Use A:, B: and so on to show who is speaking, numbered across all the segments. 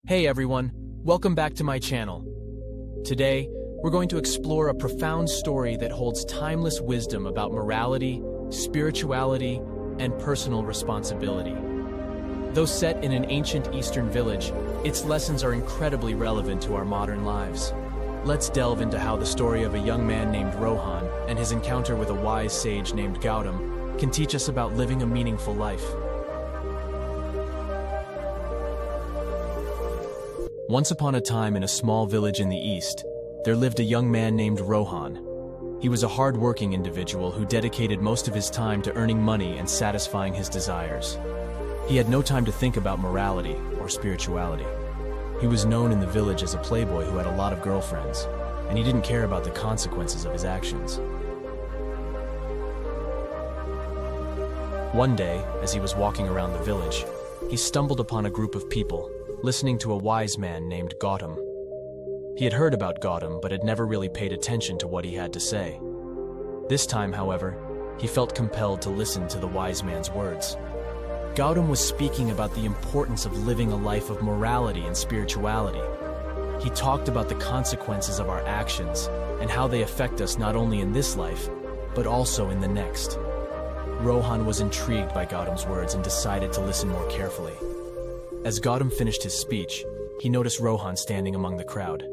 A: Hey everyone, welcome back to my channel. Today, we're going to explore a profound story that holds timeless wisdom about morality, spirituality, and personal responsibility. Though set in an ancient Eastern village, its lessons are incredibly relevant to our modern lives. Let's delve into how the story of a young man named Rohan and his encounter with a wise sage named Gautam can teach us about living a meaningful life. Once upon a time in a small village in the east, there lived a young man named Rohan. He was a hard-working individual who dedicated most of his time to earning money and satisfying his desires. He had no time to think about morality or spirituality. He was known in the village as a playboy who had a lot of girlfriends, and he didn't care about the consequences of his actions. One day, as he was walking around the village, he stumbled upon a group of people listening to a wise man named Gautam. He had heard about Gautam but had never really paid attention to what he had to say. This time, however, he felt compelled to listen to the wise man's words. Gautam was speaking about the importance of living a life of morality and spirituality. He talked about the consequences of our actions and how they affect us not only in this life, but also in the next. Rohan was intrigued by Gautam's words and decided to listen more carefully. As Gautam finished his speech, he noticed Rohan standing among the crowd.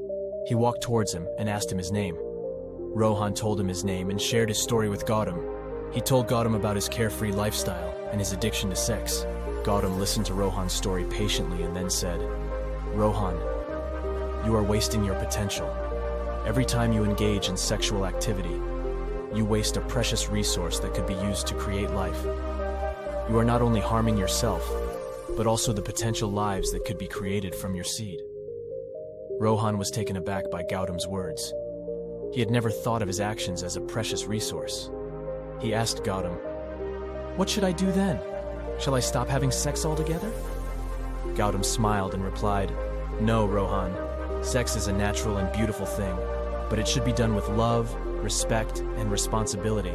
A: He walked towards him and asked him his name. Rohan told him his name and shared his story with Gautam. He told Gautam about his carefree lifestyle and his addiction to sex. Gautam listened to Rohan's story patiently and then said, "Rohan, you are wasting your potential. Every time you engage in sexual activity, you waste a precious resource that could be used to create life. You are not only harming yourself, but also the potential lives that could be created from your seed." Rohan was taken aback by Gautam's words. He had never thought of his actions as a precious resource. He asked Gautam, "What should I do then? Shall I stop having sex altogether?" Gautam smiled and replied, "No, Rohan. Sex is a natural and beautiful thing, but it should be done with love, respect, and responsibility.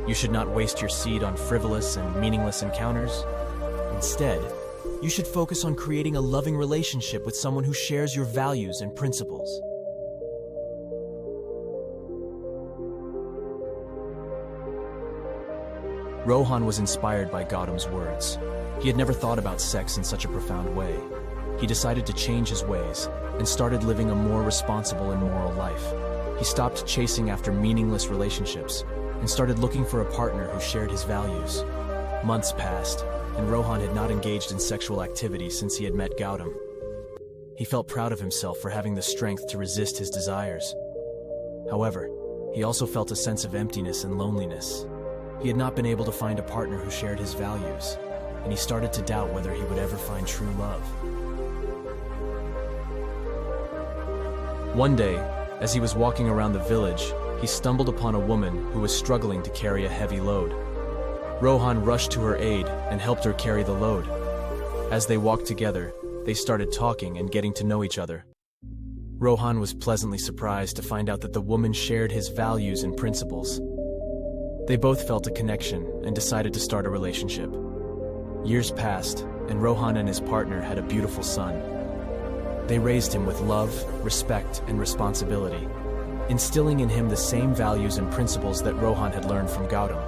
A: You should not waste your seed on frivolous and meaningless encounters. Instead, you should focus on creating a loving relationship with someone who shares your values and principles." Rohan was inspired by Gautam's words. He had never thought about sex in such a profound way. He decided to change his ways and started living a more responsible and moral life. He stopped chasing after meaningless relationships and started looking for a partner who shared his values. Months passed, and Rohan had not engaged in sexual activity since he had met Gautam. He felt proud of himself for having the strength to resist his desires. However, he also felt a sense of emptiness and loneliness. He had not been able to find a partner who shared his values, and he started to doubt whether he would ever find true love. One day, as he was walking around the village, he stumbled upon a woman who was struggling to carry a heavy load. Rohan rushed to her aid and helped her carry the load. As they walked together, they started talking and getting to know each other. Rohan was pleasantly surprised to find out that the woman shared his values and principles. They both felt a connection and decided to start a relationship. Years passed, and Rohan and his partner had a beautiful son. They raised him with love, respect, and responsibility, instilling in him the same values and principles that Rohan had learned from Gautam.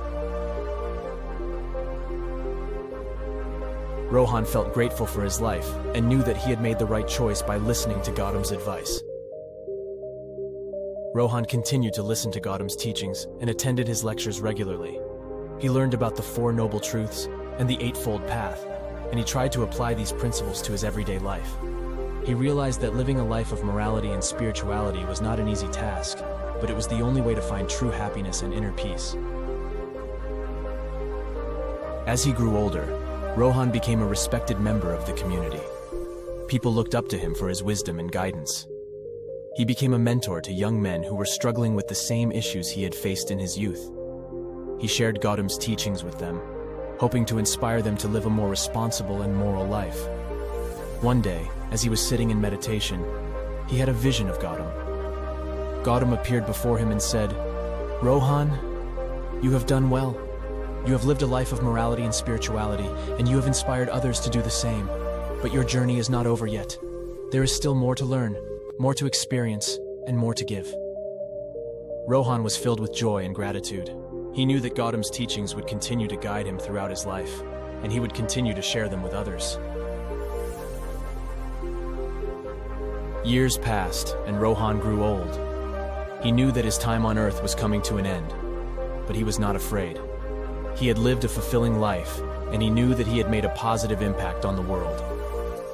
A: Rohan felt grateful for his life and knew that he had made the right choice by listening to Gautam's advice. Rohan continued to listen to Gautam's teachings and attended his lectures regularly. He learned about the Four Noble Truths and the Eightfold Path, and he tried to apply these principles to his everyday life. He realized that living a life of morality and spirituality was not an easy task, but it was the only way to find true happiness and inner peace. As he grew older, Rohan became a respected member of the community. People looked up to him for his wisdom and guidance. He became a mentor to young men who were struggling with the same issues he had faced in his youth. He shared Gautam's teachings with them, hoping to inspire them to live a more responsible and moral life. One day, as he was sitting in meditation, he had a vision of Gautam. Gautam appeared before him and said, "Rohan, you have done well. You have lived a life of morality and spirituality, and you have inspired others to do the same. But your journey is not over yet. There is still more to learn, more to experience, and more to give. Rohan was filled with joy and gratitude. He knew that Gautam's teachings would continue to guide him throughout his life, and he would continue to share them with others. Years passed, and Rohan grew old. He knew that his time on Earth was coming to an end, but he was not afraid. He had lived a fulfilling life, and he knew that he had made a positive impact on the world.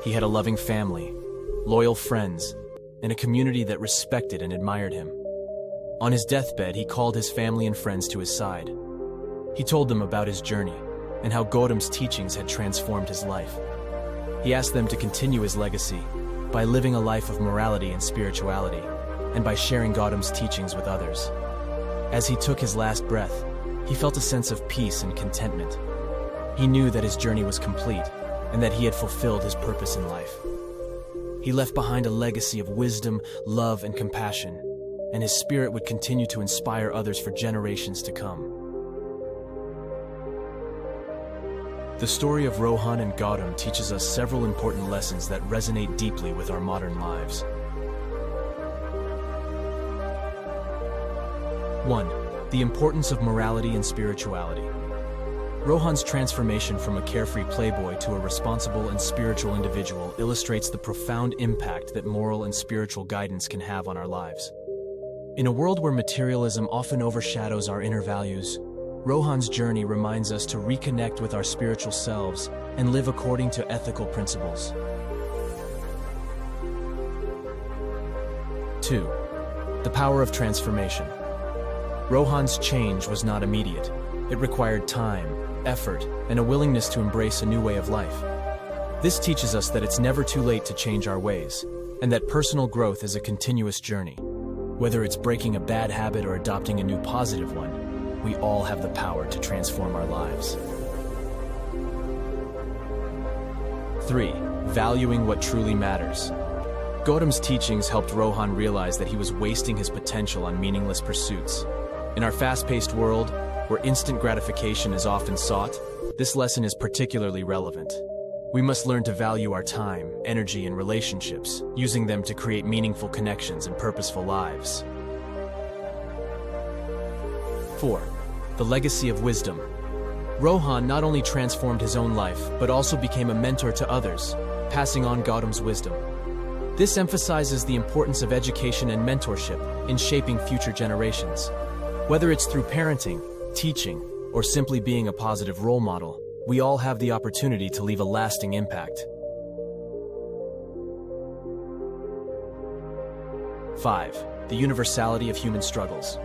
A: He had a loving family, loyal friends, and a community that respected and admired him. On his deathbed, he called his family and friends to his side. He told them about his journey and how Gautam's teachings had transformed his life. He asked them to continue his legacy by living a life of morality and spirituality, and by sharing Gautam's teachings with others. As he took his last breath, he felt a sense of peace and contentment. He knew that his journey was complete and that he had fulfilled his purpose in life. He left behind a legacy of wisdom, love, and compassion, and his spirit would continue to inspire others for generations to come. The story of Rohan and Gautam teaches us several important lessons that resonate deeply with our modern lives. 1. The importance of morality and spirituality. Rohan's transformation from a carefree playboy to a responsible and spiritual individual illustrates the profound impact that moral and spiritual guidance can have on our lives. In a world where materialism often overshadows our inner values, Rohan's journey reminds us to reconnect with our spiritual selves and live according to ethical principles. 2. The power of transformation. Rohan's change was not immediate. It required time, effort, and a willingness to embrace a new way of life. This teaches us that it's never too late to change our ways, and that personal growth is a continuous journey. Whether it's breaking a bad habit or adopting a new positive one, we all have the power to transform our lives. 3. Valuing what truly matters. Gautam's teachings helped Rohan realize that he was wasting his potential on meaningless pursuits. In our fast-paced world, where instant gratification is often sought, this lesson is particularly relevant. We must learn to value our time, energy, and relationships, using them to create meaningful connections and purposeful lives. 4. The legacy of wisdom. Rohan not only transformed his own life, but also became a mentor to others, passing on Gautam's wisdom. This emphasizes the importance of education and mentorship in shaping future generations. Whether it's through parenting, teaching, or simply being a positive role model, we all have the opportunity to leave a lasting impact. 5. The universality of human struggles.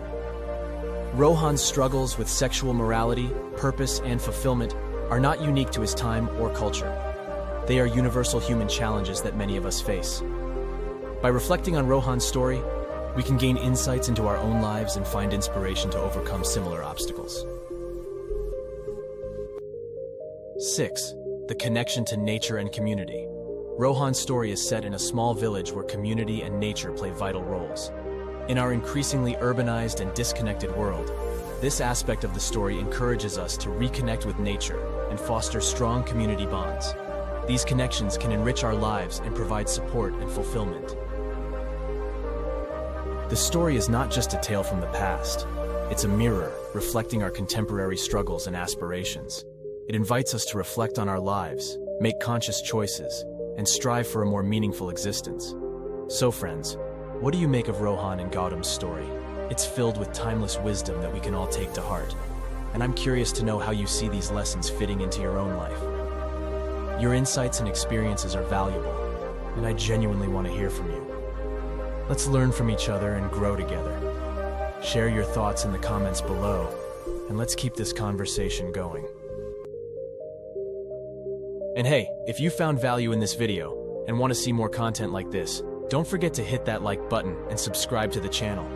A: Rohan's struggles with sexual morality, purpose, and fulfillment are not unique to his time or culture. They are universal human challenges that many of us face. By reflecting on Rohan's story, we can gain insights into our own lives and find inspiration to overcome similar obstacles. 6. The connection to nature and community. Rohan's story is set in a small village where community and nature play vital roles. In our increasingly urbanized and disconnected world, this aspect of the story encourages us to reconnect with nature and foster strong community bonds. These connections can enrich our lives and provide support and fulfillment. The story is not just a tale from the past. It's a mirror reflecting our contemporary struggles and aspirations. It invites us to reflect on our lives, make conscious choices, and strive for a more meaningful existence. So friends, what do you make of Rohan and Gautam's story? It's filled with timeless wisdom that we can all take to heart. And I'm curious to know how you see these lessons fitting into your own life. Your insights and experiences are valuable, and I genuinely want to hear from you. Let's learn from each other and grow together. Share your thoughts in the comments below, and let's keep this conversation going. And hey, if you found value in this video and want to see more content like this, don't forget to hit that like button and subscribe to the channel.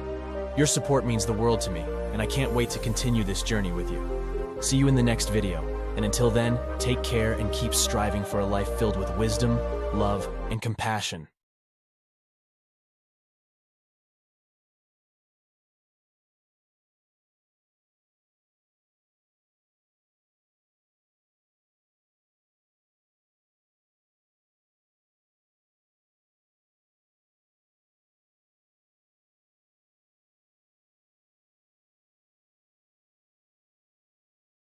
A: Your support means the world to me, and I can't wait to continue this journey with you. See you in the next video, and until then, take care and keep striving for a life filled with wisdom, love, and compassion.